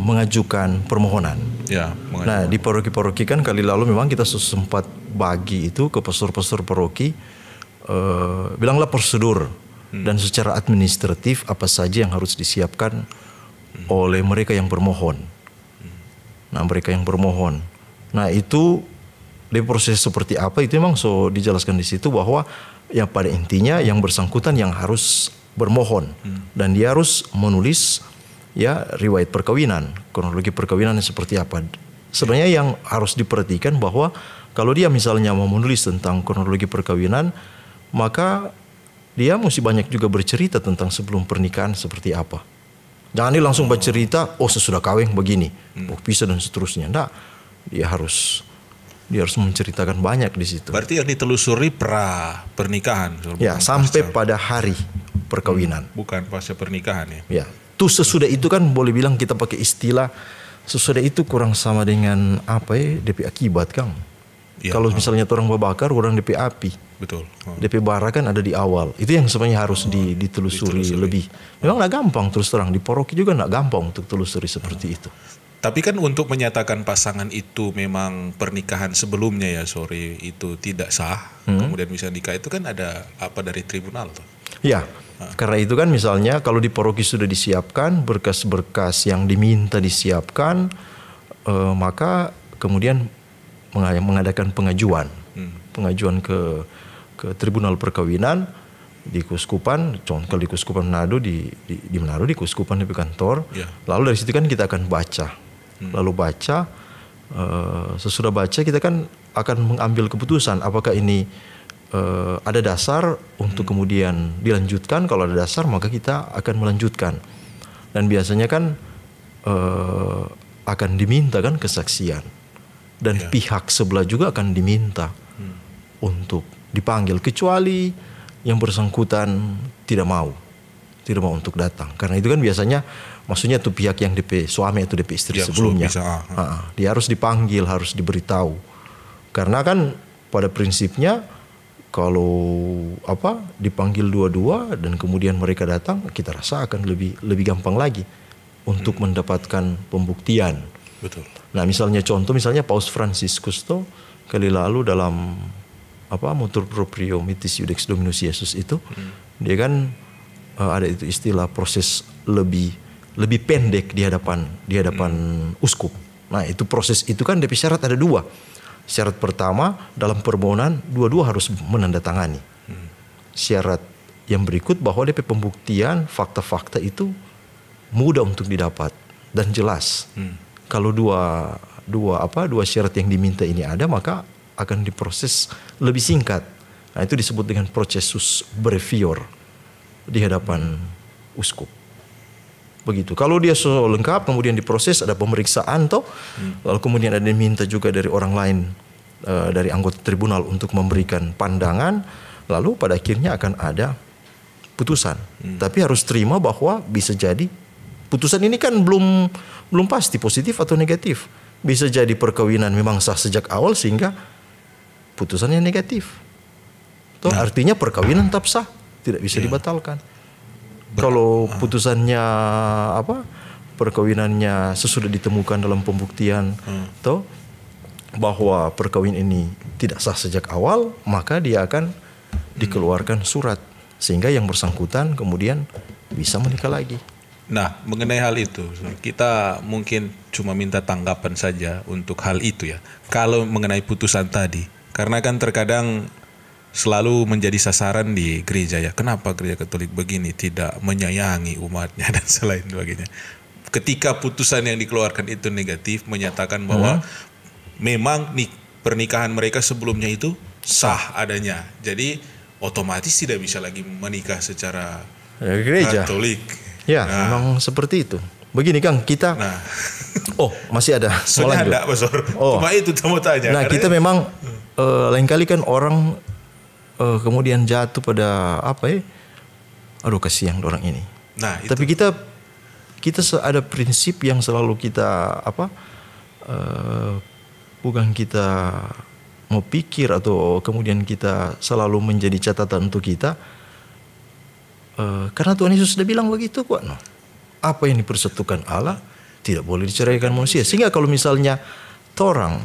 mengajukan permohonan. Ya, nah di paroki-paroki kan kali lalu memang kita sempat bagi itu ke pastor-pastor paroki, bilanglah prosedur dan secara administratif apa saja yang harus disiapkan oleh mereka yang bermohon. Nah mereka yang bermohon. Nah itu di proses seperti apa itu memang dijelaskan di situ bahwa yang pada intinya yang bersangkutan yang harus bermohon dan dia harus menulis ya riwayat perkawinan, kronologi perkawinan seperti apa. Sebenarnya yang harus diperhatikan bahwa kalau dia misalnya mau menulis tentang kronologi perkawinan, maka dia mesti banyak juga bercerita tentang sebelum pernikahan seperti apa. Jangan dia langsung bercerita, oh sesudah kawin begini, oh pisah dan seterusnya. Enggak, dia harus menceritakan banyak di situ. Berarti yang ditelusuri pra pernikahan. Ya, sampai pada hari perkawinan. Bukan pasca pernikahan ya. Ya, tuh sesudah itu kan boleh bilang kita pakai istilah sesudah itu kurang sama dengan apa ya, DP akibat Kang. Ya, kalau misalnya orang bakar, orang DP api. Betul. DP bara kan ada di awal. Itu yang sebenarnya harus ditelusuri lebih. Memang nggak gampang terus terang di paroki juga nggak gampang untuk telusuri seperti itu. Tapi kan untuk menyatakan pasangan itu memang pernikahan sebelumnya ya itu tidak sah, kemudian bisa nikah itu kan ada apa dari tribunal tuh? Ya, karena itu kan misalnya kalau di paroki sudah disiapkan berkas-berkas yang diminta disiapkan, maka kemudian mengadakan pengajuan ke tribunal perkawinan di Kuskupan, contoh di Kuskupan Manado di Manado di Kuskupan di kantor. Ya. Lalu dari situ kan kita akan baca. Lalu baca, sesudah baca kita kan akan mengambil keputusan apakah ini ada dasar untuk kemudian dilanjutkan. Kalau ada dasar maka kita akan melanjutkan. Dan biasanya kan akan diminta kan kesaksian. Dan pihak sebelah juga akan diminta untuk dipanggil. Kecuali yang bersangkutan tidak mau untuk datang. Karena itu kan biasanya maksudnya tuh pihak yang DP suami atau DP istri sebelumnya. Dia harus dipanggil, harus diberitahu. Karena kan pada prinsipnya kalau dipanggil dua-dua dan kemudian mereka datang, kita rasa akan lebih gampang lagi untuk mendapatkan pembuktian. Betul. Nah, misalnya Paus Fransiskus tuh kali lalu dalam Motu Proprio Mittis Iudex Dominus Iesus itu, dia kan ada itu istilah proses lebih pendek di hadapan uskup. Nah, itu proses itu kan DP syarat ada dua. Syarat pertama dalam permohonan dua-dua harus menandatangani. Syarat yang berikut bahwa DP pembuktian fakta-fakta itu mudah untuk didapat dan jelas. Kalau dua syarat yang diminta ini ada, maka akan diproses lebih singkat. Nah, itu disebut dengan procesus brevior di hadapan uskup. Begitu. Kalau dia lengkap kemudian diproses, ada pemeriksaan lalu kemudian ada diminta juga dari orang lain, dari anggota tribunal untuk memberikan pandangan, lalu pada akhirnya akan ada putusan. Tapi harus terima bahwa bisa jadi putusan ini kan belum pasti positif atau negatif. Bisa jadi perkawinan memang sah sejak awal sehingga putusannya negatif. Artinya perkawinan tetap sah, tidak bisa dibatalkan. Kalau putusannya perkawinannya sesudah ditemukan dalam pembuktian bahwa perkawinan ini tidak sah sejak awal, maka dia akan dikeluarkan surat sehingga yang bersangkutan kemudian bisa menikah lagi. Nah, mengenai hal itu kita mungkin cuma minta tanggapan saja untuk hal itu ya. Kalau mengenai putusan tadi, karena kan terkadang selalu menjadi sasaran di gereja ya. Kenapa gereja Katolik begini tidak menyayangi umatnya dan selain sebagainya. Ketika putusan yang dikeluarkan itu negatif, menyatakan bahwa memang pernikahan mereka sebelumnya itu sah adanya. Jadi otomatis tidak bisa lagi menikah secara gereja. Katolik. Ya, memang seperti itu. Begini Kang, kita masih ada. Sudah ada, Pastor. Cuma itu mau tanya. Nah, kita memang lain kali kan orang kemudian jatuh pada aduh kasihan orang ini. Nah, itu. Tapi kita ada prinsip yang selalu kita bukan kita mau pikir atau kemudian kita selalu menjadi catatan untuk kita. Karena Tuhan Yesus sudah bilang begitu kok. No. Apa yang dipersatukan Allah tidak boleh diceraikan manusia. Sehingga kalau misalnya orang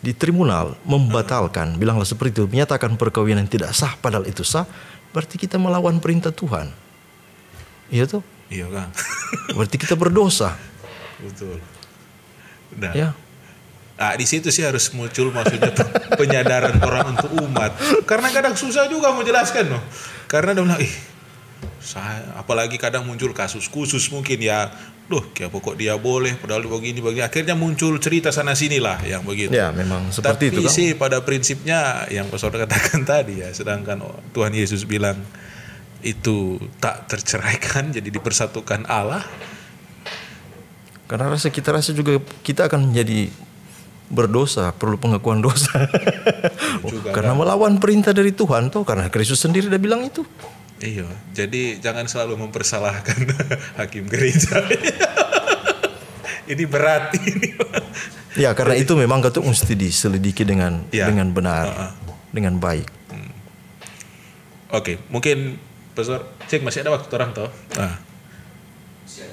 di tribunal membatalkan, bilanglah seperti itu, menyatakan perkawinan tidak sah padahal itu sah, berarti kita melawan perintah Tuhan. Iya tuh? Iya Kang. Berarti kita berdosa. Betul. Nah, ya. Di situ sih harus muncul maksudnya penyadaran orang untuk umat. Karena kadang susah juga mau jelaskan loh. Karena dia bilang, apalagi kadang muncul kasus khusus mungkin ya, kayak pokok dia boleh, padahal begini. Akhirnya muncul cerita sana sini lah yang begitu. Ya memang seperti Tapi itu. Tapi sih pada prinsipnya yang Pastor katakan tadi ya, sedangkan Tuhan Yesus bilang itu tak terceraikan, jadi dipersatukan Allah. Karena kita rasa juga kita akan menjadi berdosa, perlu pengakuan dosa. Karena melawan perintah dari Tuhan tuh, karena Kristus sendiri udah bilang itu. Iya, jadi jangan selalu mempersalahkan hakim gereja. Ini berat ini. Ya, karena itu memang kita mesti diselidiki dengan benar, dengan baik. Oke, mungkin Pastor cek masih ada waktu orang toh.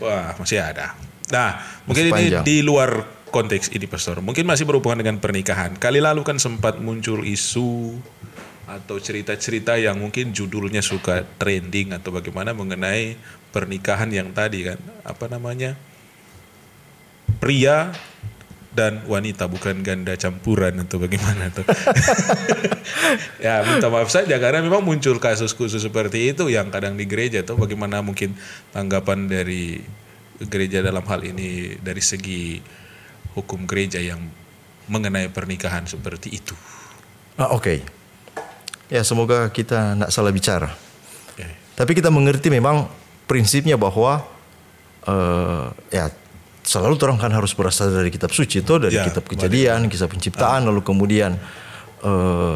Wah, masih ada. Nah, mungkin ini di luar konteks ini Pastor. Mungkin masih berhubungan dengan pernikahan. Kali lalu kan sempat muncul isu atau cerita-cerita yang mungkin judulnya suka trending atau bagaimana mengenai pernikahan yang tadi kan, pria dan wanita, bukan ganda campuran atau bagaimana tuh. Ya minta maaf saja karena memang muncul kasus khusus seperti itu yang kadang di gereja tuh. Bagaimana mungkin tanggapan dari gereja dalam hal ini dari segi hukum gereja yang mengenai pernikahan seperti itu? Oke. Ya semoga kita tidak salah bicara. Tapi kita mengerti memang prinsipnya bahwa ya selalu orang kan harus berasal dari kitab suci itu, dari kitab Kejadian, kisah penciptaan, lalu kemudian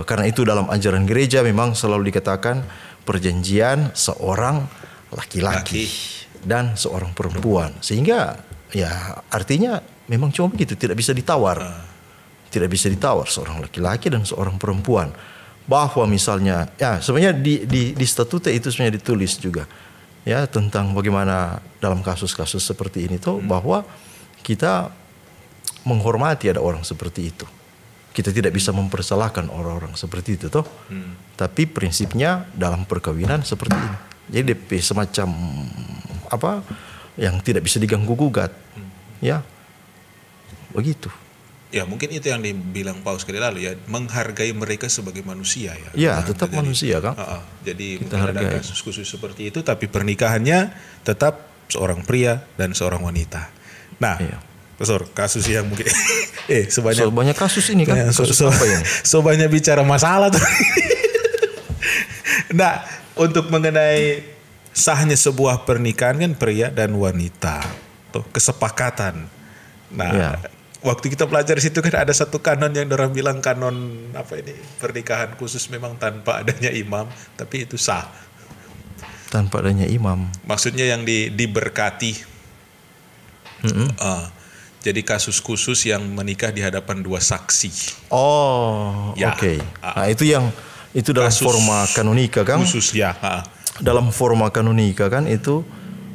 karena itu dalam ajaran gereja memang selalu dikatakan perjanjian seorang laki-laki dan seorang perempuan. Sehingga ya artinya memang cuma begitu, tidak bisa ditawar. Tidak bisa ditawar seorang laki-laki dan seorang perempuan. Bahwa misalnya ya sebenarnya di statute itu sebenarnya ditulis juga ya tentang bagaimana dalam kasus-kasus seperti ini tuh bahwa kita menghormati ada orang seperti itu. Kita tidak bisa mempersalahkan orang-orang seperti itu toh. Tapi prinsipnya dalam perkawinan seperti ini. Jadi DP semacam yang tidak bisa diganggu gugat. Ya. Begitu. Ya mungkin itu yang dibilang Paus kali lalu ya, menghargai mereka sebagai manusia ya. Ya tetap manusia kan. Jadi kita ada kasus khusus seperti itu, tapi pernikahannya tetap seorang pria dan seorang wanita. Nah, Pastor, kasus yang mungkin banyak kasus ini kan. Kasus apa ini? Banyak bicara masalah tuh. Nah, untuk mengenai sahnya sebuah pernikahan kan pria dan wanita, tuh kesepakatan. Nah, waktu kita belajar di situ kan ada satu kanon yang orang bilang kanon pernikahan khusus memang tanpa adanya imam, tapi itu sah. Tanpa adanya imam. Maksudnya yang diberkati. Jadi kasus khusus yang menikah di hadapan dua saksi. Oke. Nah itu dalam forma kanonika kan? Khusus ya. Dalam forma kanonika kan itu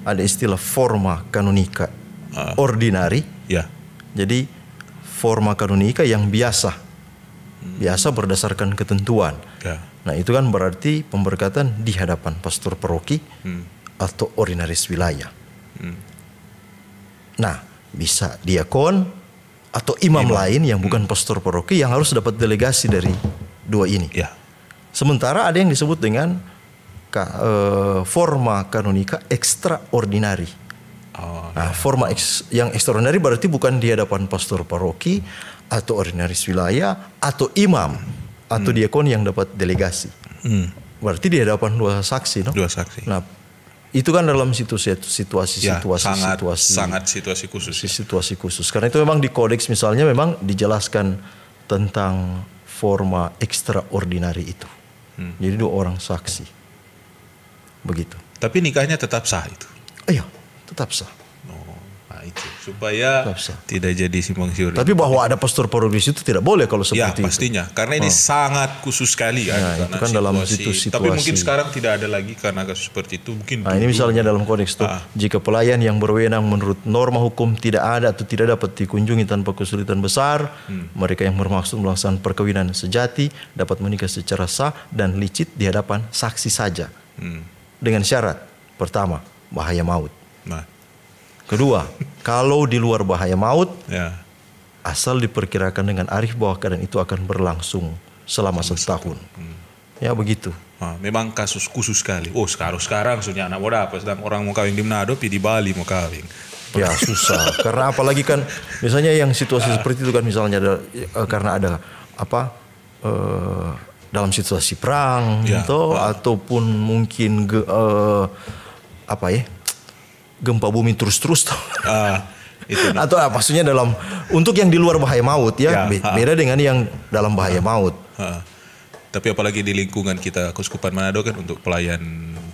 ada istilah forma kanonika ordinari. Ya. Jadi forma kanonika yang biasa berdasarkan ketentuan. Nah itu kan berarti pemberkatan di hadapan pastor paroki atau ordinaris wilayah. Nah bisa diakon atau imam lain yang bukan pastor paroki yang harus dapat delegasi dari dua ini. Sementara ada yang disebut dengan forma kanonika extraordinary. Nah, forma yang ekstraordinari berarti bukan di hadapan pastor paroki atau ordinaris wilayah atau imam atau diakon yang dapat delegasi. Berarti di hadapan dua saksi, no? Dua saksi. Nah, itu kan dalam situasi sangat situasi khusus. Situasi khusus. Karena itu memang di kodeks misalnya memang dijelaskan tentang forma ekstraordinari itu. Jadi 2 orang saksi. Begitu. Tapi nikahnya tetap sah itu. Iya, tetap sah. Nah itu supaya tidak jadi simpang siur. Tapi bahwa ada pastor paroki itu tidak boleh kalau seperti itu. Ya pastinya, karena ini sangat khusus sekali kan. Nah, itu kan dalam situasi. Tapi mungkin sekarang tidak ada lagi karena kasus seperti itu. Mungkin. Nah ini misalnya dalam kodeks itu, jika pelayan yang berwenang menurut norma hukum tidak ada atau tidak dapat dikunjungi tanpa kesulitan besar, mereka yang bermaksud melaksanakan perkawinan sejati dapat menikah secara sah dan licit di hadapan saksi saja. Dengan syarat, pertama, bahaya maut. Kedua, kalau di luar bahaya maut, asal diperkirakan dengan arif bahwa keadaan itu akan berlangsung selama setahun. Ya begitu. Memang kasus khusus sekali. Oh sekarang sudah anak muda apa, sedang orang mau kawin di Manado, di Bali mau kawin. Ya susah. Karena apalagi kan, misalnya yang situasi seperti itu kan misalnya karena ada apa? Dalam situasi perang, ataupun mungkin gempa bumi terus-terus atau maksudnya untuk yang di luar bahaya maut beda dengan yang dalam bahaya maut. Tapi apalagi di lingkungan kita Keuskupan Manado kan untuk pelayan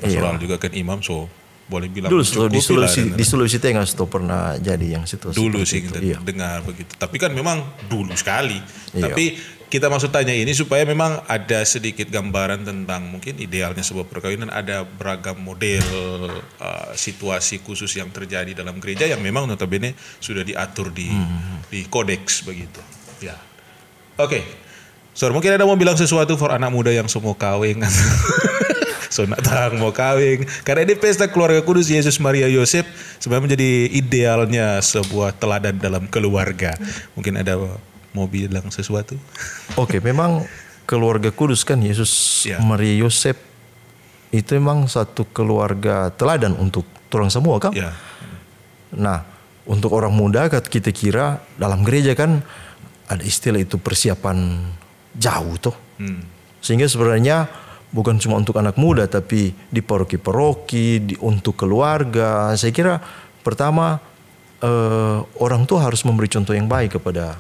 pastoral juga kan imam, so boleh bilang dulu di Sulawesi Tengah itu pernah jadi yang situasi dulu sih kita dengar begitu. Tapi kan memang dulu sekali. Tapi kita maksud tanya ini supaya memang ada sedikit gambaran tentang mungkin idealnya sebuah perkawinan, ada beragam model situasi khusus yang terjadi dalam gereja yang memang notabene sudah diatur di kodeks begitu. Ya. Oke. So, mungkin ada mau bilang sesuatu for anak muda yang semua kawin. So nak mau kawin. Karena ini pesta keluarga kudus Yesus Maria Yosef sebenarnya menjadi idealnya sebuah teladan dalam keluarga. Mungkin ada mau bilang sesuatu? Oke, memang keluarga kudus kan Yesus Maria Yosef itu memang satu keluarga teladan untuk orang semua kan. Nah, untuk orang muda kita kira dalam gereja kan ada istilah itu persiapan jauh tuh. Sehingga sebenarnya bukan cuma untuk anak muda tapi di paroki-paroki, untuk keluarga. Saya kira pertama orang tua harus memberi contoh yang baik kepada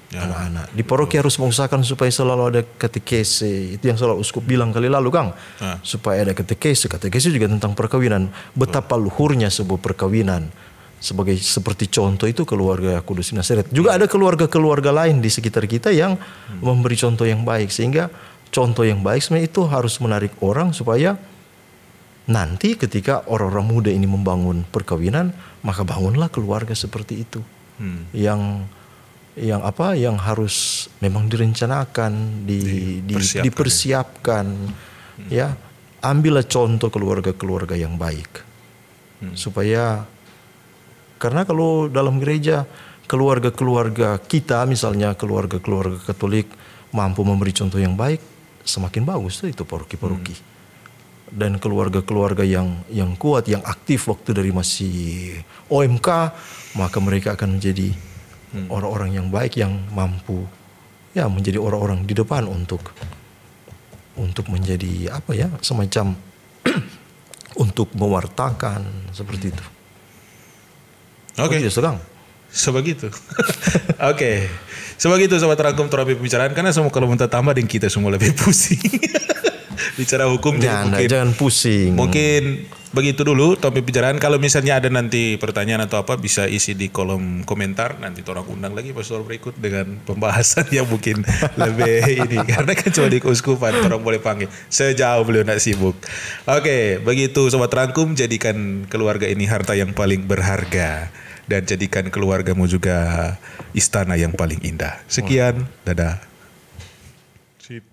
anak-anak. Di paroki harus mengusahakan supaya selalu ada katekese. Itu yang selalu uskup bilang kali lalu Kang. Supaya ada katekese. Katekese juga tentang perkawinan. Betapa luhurnya sebuah perkawinan. Seperti contoh itu keluarga Kudus Nazaret. Juga ada keluarga-keluarga lain di sekitar kita yang memberi contoh yang baik. Sehingga contoh yang baik sebenarnya itu harus menarik orang supaya nanti ketika orang-orang muda ini membangun perkawinan, maka bangunlah keluarga seperti itu. Yang harus memang direncanakan, dipersiapkan. Ya, ambillah contoh keluarga-keluarga yang baik. Supaya karena kalau dalam gereja keluarga-keluarga kita misalnya keluarga-keluarga Katolik mampu memberi contoh yang baik, semakin bagus itu paroki-paroki. Dan keluarga-keluarga yang kuat, yang aktif waktu dari masih OMK, maka mereka akan menjadi orang-orang yang baik yang mampu menjadi orang-orang di depan untuk menjadi semacam untuk mewartakan seperti itu. Oke. Sebegitu. Oke. Sebegitu sobat rangkum terapi pembicaraan, karena semua kalau minta tambah dan kita semua lebih pusing. Bicara hukum jangan pusing. Mungkin begitu dulu topik pembicaraan. Kalau misalnya ada nanti pertanyaan atau apa bisa isi di kolom komentar. Nanti orang undang lagi pastor berikut dengan pembahasan yang mungkin lebih ini. Karena kan cuma di keuskupan orang boleh panggil. Sejauh beliau nak sibuk. Oke, begitu sobat rangkum, jadikan keluarga ini harta yang paling berharga. Dan jadikan keluargamu juga istana yang paling indah. Sekian, dadah. Sip.